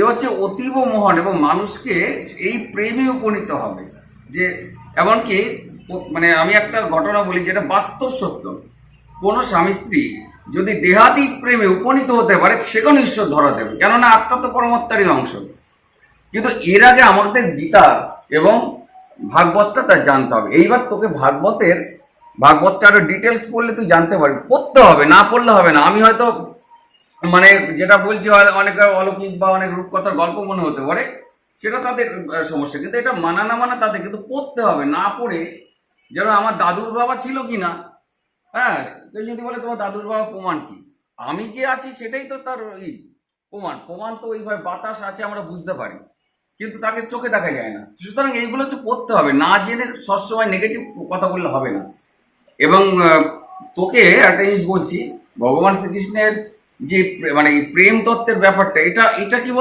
হচ্ছে অতীব মহান এবং মানুষকে এই প্রেমে উপনীত হবে। যে এমনকি মানে আমি একটা ঘটনা বলি যেটা বাস্তব সত্য, কোনো স্বামী স্ত্রী যদি দেহাতীত প্রেমে উপনীত হতে পারে সেখানে ঈশ্বর ধরা দেবে, কেননা আত্মা তো পরমাত্মারই অংশ। কিন্তু এর আগে আমাদের গীতা এবং ভাগবতটা তার জানতে হবে। এইবার তোকে ভাগবতটা আরো ডিটেলস পড়লে তুই জানতে পারবি, পড়তে হবে, না পড়লে হবে না। আমি হয়তো মানে যেটা বলছি অনেকের অলৌকিক বা অনেক রূপকথার গল্প মনে হতে পারে, সেটা তাদের সমস্যা, কিন্তু এটা মানা না মানা তাদের, কিন্তু পড়তে হবে। না পড়ে যেন আমার দাদুর বাবা ছিল কি না, হ্যাঁ, কেউ যদি বলে তোমার দাদুর বাবা প্রমাণ কি, আমি যে আছি সেটাই তো তার প্রমাণ তো ওইভাবে বাতাস আছে আমরা বুঝতে পারি, কিন্তু তাকে চোখে দেখা যায় না। সুতরাং এইগুলো হচ্ছে পড়তে হবে, না জেনে সবসময় নেগেটিভ কথা বললে হবে না। এবং তোকে একটা জিনিস বলছি, ভগবান শ্রীকৃষ্ণের যে মানে প্রেম তত্ত্বের ব্যাপারটা, এটা এটা কি